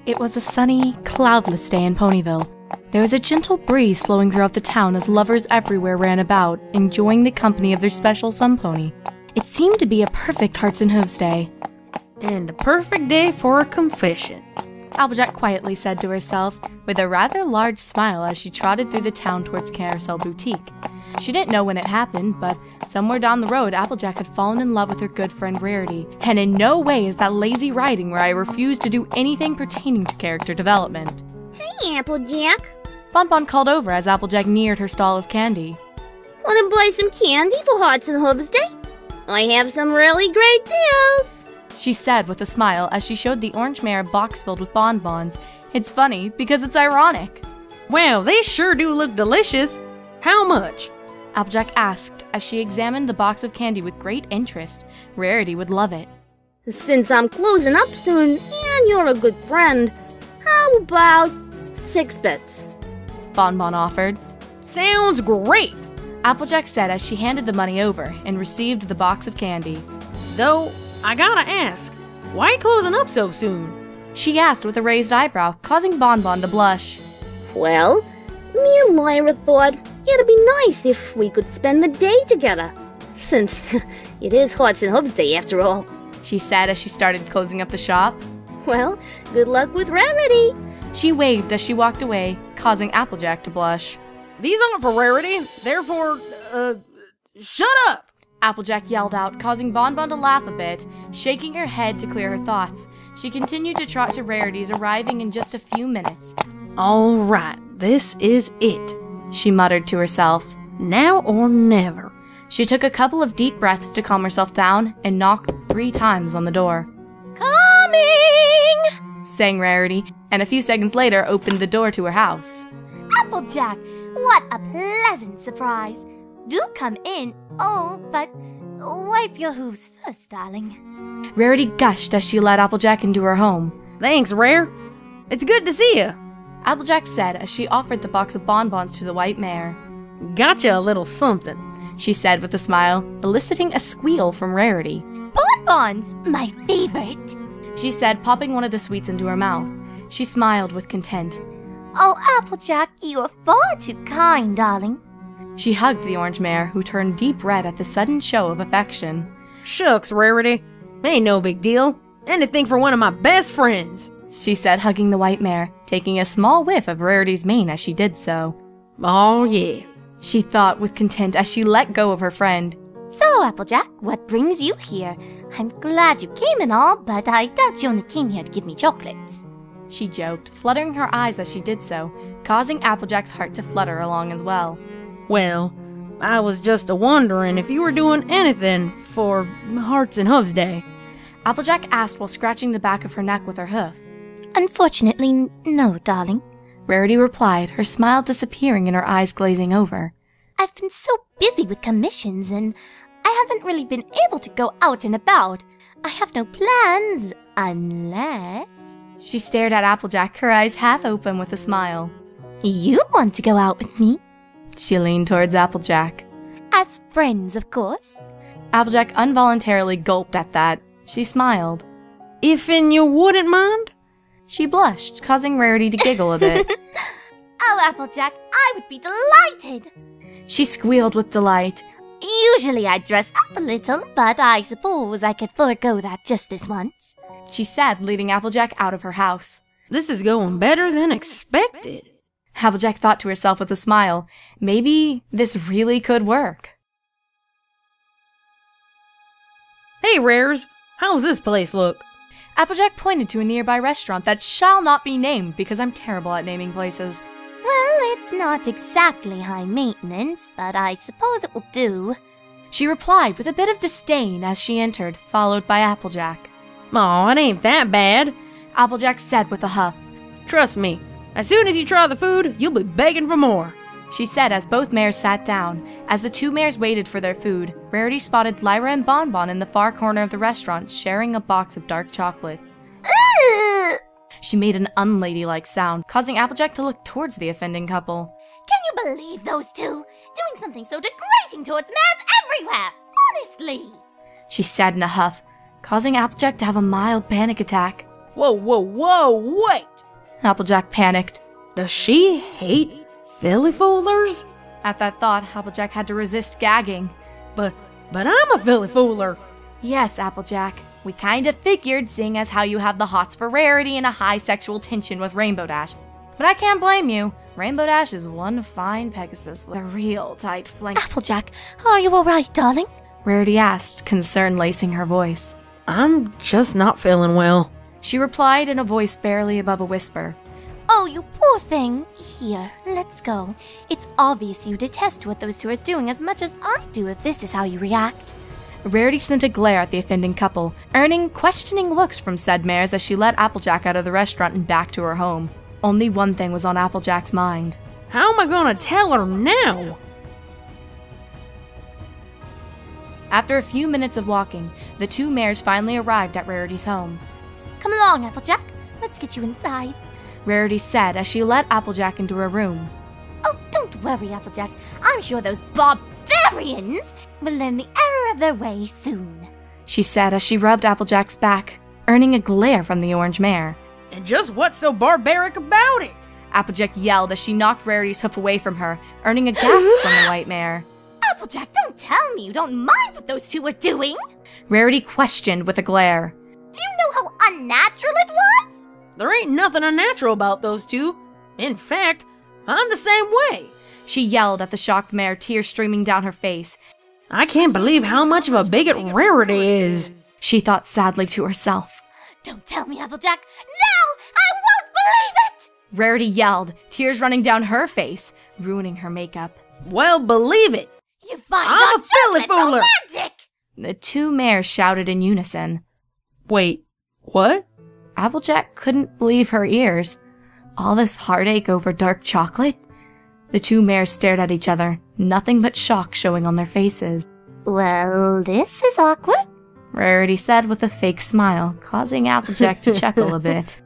It was a sunny, cloudless day in Ponyville. There was a gentle breeze flowing throughout the town as lovers everywhere ran about, enjoying the company of their special sun pony. It seemed to be a perfect Hearts and Hooves day. And a perfect day for a confession, Applejack quietly said to herself, with a rather large smile as she trotted through the town towards Carousel Boutique. She didn't know when it happened, but somewhere down the road, Applejack had fallen in love with her good friend Rarity, and in no way is that lazy writing where I refuse to do anything pertaining to character development. Hey, Applejack. Bonbon called over as Applejack neared her stall of candy. Wanna buy some candy for Hearts and Hooves Day? I have some really great deals, she said with a smile as she showed the orange mare a box filled with bonbons. It's funny because it's ironic. Well, they sure do look delicious. How much? Applejack asked as she examined the box of candy with great interest. Rarity would love it. Since I'm closing up soon and you're a good friend, how about 6 bits? Bonbon offered. Sounds great, Applejack said as she handed the money over and received the box of candy. Though, I gotta ask, why closing up so soon? She asked with a raised eyebrow, causing Bonbon to blush. Well, me and Lyra thought it'd be nice if we could spend the day together, since it is Hearts and Hooves Day after all, she said as she started closing up the shop. Well, good luck with Rarity. She waved as she walked away, causing Applejack to blush. These aren't for Rarity, they're for, shut up! Applejack yelled out, causing Bonbon to laugh a bit, shaking her head to clear her thoughts. She continued to trot to Rarity's, arriving in just a few minutes. All right, this is it, she muttered to herself. Now or never. She took a couple of deep breaths to calm herself down and knocked 3 times on the door. Coming! Sang Rarity, and a few seconds later opened the door to her house. Applejack, what a pleasant surprise. Do come in. Oh, but wipe your hooves first, darling. Rarity gushed as she led Applejack into her home. Thanks, Rare. It's good to see you, Applejack said as she offered the box of bonbons to the white mare. Gotcha a little something, she said with a smile, eliciting a squeal from Rarity. Bonbons, my favorite, she said, popping one of the sweets into her mouth. She smiled with content. Oh, Applejack, you are far too kind, darling. She hugged the orange mare, who turned deep red at the sudden show of affection. Shucks, Rarity. Ain't no big deal. Anything for one of my best friends, she said, hugging the white mare, taking a small whiff of Rarity's mane as she did so. Oh, yeah, she thought with content as she let go of her friend. So, Applejack, what brings you here? I'm glad you came and all, but I doubt you only came here to give me chocolates, she joked, fluttering her eyes as she did so, causing Applejack's heart to flutter along as well. Well, I was just a-wondering if you were doing anything for Hearts and Hooves Day, Applejack asked while scratching the back of her neck with her hoof. Unfortunately, no, darling, Rarity replied, her smile disappearing and her eyes glazing over. I've been so busy with commissions and I haven't really been able to go out and about. I have no plans, unless... She stared at Applejack, her eyes half open with a smile. You want to go out with me? She leaned towards Applejack. As friends, of course. Applejack involuntarily gulped at that. She smiled. If'n you wouldn't mind? She blushed, causing Rarity to giggle a bit. Oh, Applejack, I would be delighted. She squealed with delight. Usually I dress up a little, but I suppose I could forego that just this once, she said, leading Applejack out of her house. This is going better than expected, Applejack thought to herself with a smile. Maybe this really could work. Hey, Rares, how's this place look? Applejack pointed to a nearby restaurant that shall not be named because I'm terrible at naming places. Well, it's not exactly high maintenance, but I suppose it will do, she replied with a bit of disdain as she entered, followed by Applejack. Aw, it ain't that bad, Applejack said with a huff. Trust me, as soon as you try the food, you'll be begging for more, she said as both mares sat down. As the 2 mares waited for their food, Rarity spotted Lyra and Bonbon in the far corner of the restaurant sharing a box of dark chocolates. She made an unladylike sound, causing Applejack to look towards the offending couple. Can you believe those two? Doing something so degrading towards mares everywhere, honestly, she said in a huff, causing Applejack to have a mild panic attack. Whoa, wait! Applejack panicked. Does she hate Philly foolers? At that thought, Applejack had to resist gagging. But I'm a Philly fooler. Yes, Applejack. We kind of figured, seeing as how you have the hots for Rarity and a high sexual tension with Rainbow Dash. But I can't blame you. Rainbow Dash is one fine Pegasus with a real tight flank. Applejack, are you alright, darling? Rarity asked, concern lacing her voice. I'm just not feeling well. She replied in a voice barely above a whisper. Oh, you poor thing. Here, let's go. It's obvious you detest what those two are doing as much as I do if this is how you react. Rarity sent a glare at the offending couple, earning questioning looks from said mares as she led Applejack out of the restaurant and back to her home. Only one thing was on Applejack's mind. How am I gonna tell her now? After a few minutes of walking, the two mares finally arrived at Rarity's home. Come along, Applejack. Let's get you inside. Rarity said as she led Applejack into her room. Oh, don't worry, Applejack. I'm sure those barbarians will learn the error of their ways soon, she said as she rubbed Applejack's back, earning a glare from the orange mare. And just what's so barbaric about it? Applejack yelled as she knocked Rarity's hoof away from her, earning a gasp from the white mare. Applejack, don't tell me you don't mind what those two were doing! Rarity questioned with a glare. Do you know how unnatural it was? There ain't nothing unnatural about those two. In fact, I'm the same way. She yelled at the shocked mare, tears streaming down her face. I can't believe how much of a bigot Rarity is, she thought sadly to herself. Don't tell me, Applejack. No, I won't believe it! Rarity yelled, tears running down her face, ruining her makeup. Well, believe it. You find I'm a Philly fooler. Romantic! The two mares shouted in unison. Wait, what? Applejack couldn't believe her ears. All this heartache over dark chocolate? The two mares stared at each other, nothing but shock showing on their faces. Well, this is awkward, Rarity said with a fake smile, causing Applejack to chuckle a bit.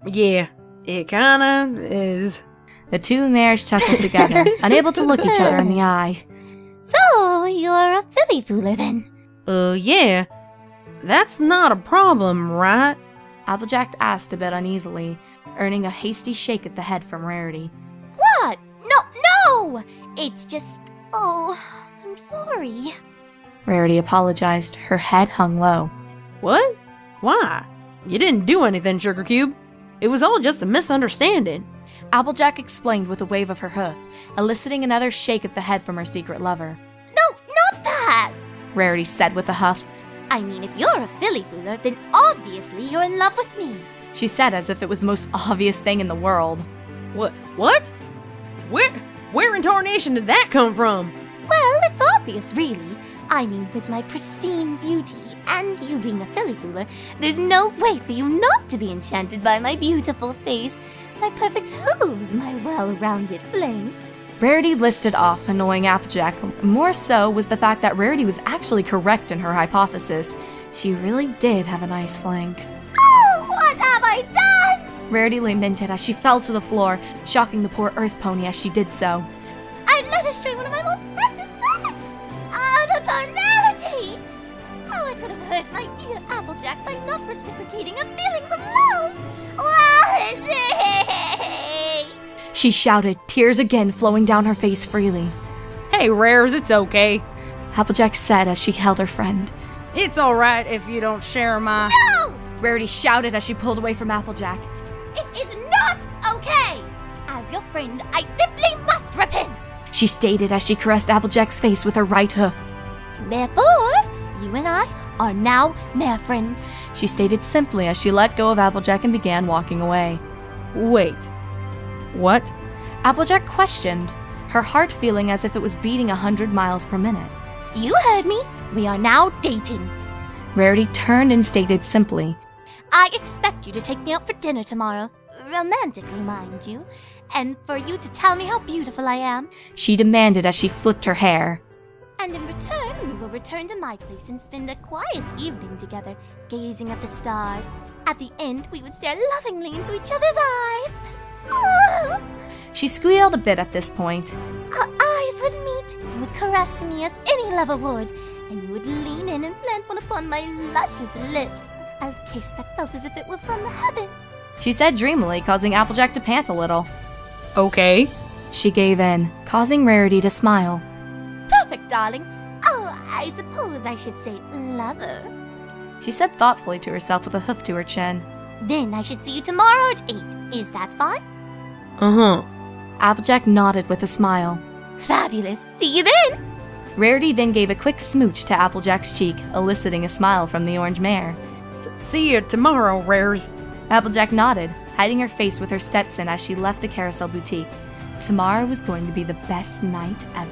Yeah, it kinda is. The two mares chuckled together, unable to look each other in the eye. So, you're a Philly fooler then? Yeah. That's not a problem, right? Applejack asked a bit uneasily, earning a hasty shake of the head from Rarity. What? No! It's just... Oh, I'm sorry. Rarity apologized, her head hung low. What? Why? You didn't do anything, Sugar Cube. It was all just a misunderstanding. Applejack explained with a wave of her hoof, eliciting another shake of the head from her secret lover. No, not that! Rarity said with a huff. I mean, if you're a Philly fooler, then obviously you're in love with me. She said as if it was the most obvious thing in the world. What? Where in tarnation did that come from? Well, it's obvious, really. I mean, with my pristine beauty and you being a Philly fooler, there's no way for you not to be enchanted by my beautiful face, my perfect hooves, my well-rounded flank. Rarity listed off, annoying Applejack. More so was the fact that Rarity was actually correct in her hypothesis. She really did have a nice flank. Oh, what have I done? Rarity lamented as she fell to the floor, shocking the poor earth pony as she did so. I led astray one of my most precious friends! Out of reality! How I could have hurt my dear Applejack by not reciprocating her feelings of love! She shouted, tears again flowing down her face freely. Hey, Rares, it's okay. Applejack said as she held her friend. It's alright if you don't share my... No! Rarity shouted as she pulled away from Applejack. It is not okay! As your friend, I simply must repent! She stated as she caressed Applejack's face with her right hoof. Therefore, you and I are now mare friends. She stated simply as she let go of Applejack and began walking away. Wait. What? Applejack questioned, her heart feeling as if it was beating 100 miles per minute. You heard me. We are now dating. Rarity turned and stated simply, I expect you to take me out for dinner tomorrow. Romantically, mind you. And for you to tell me how beautiful I am. She demanded as she flipped her hair. And in return, we will return to my place and spend a quiet evening together, gazing at the stars. At the end, we would stare lovingly into each other's eyes. Oh! She squealed a bit at this point. Our eyes would meet. You would caress me as any lover would, and you would lean in and plant one upon my luscious lips. a kiss that felt as if it were from the heaven. she said dreamily, causing Applejack to pant a little. Okay. She gave in, causing Rarity to smile. Perfect, darling. Oh, I suppose I should say lover. She said thoughtfully to herself with a hoof to her chin. Then I should see you tomorrow at 8. Is that fine? Uh-huh. Applejack nodded with a smile. Fabulous. See you then. Rarity then gave a quick smooch to Applejack's cheek, eliciting a smile from the orange mare. See you tomorrow, Rares. Applejack nodded, hiding her face with her Stetson as she left the carousel boutique. Tomorrow was going to be the best night ever.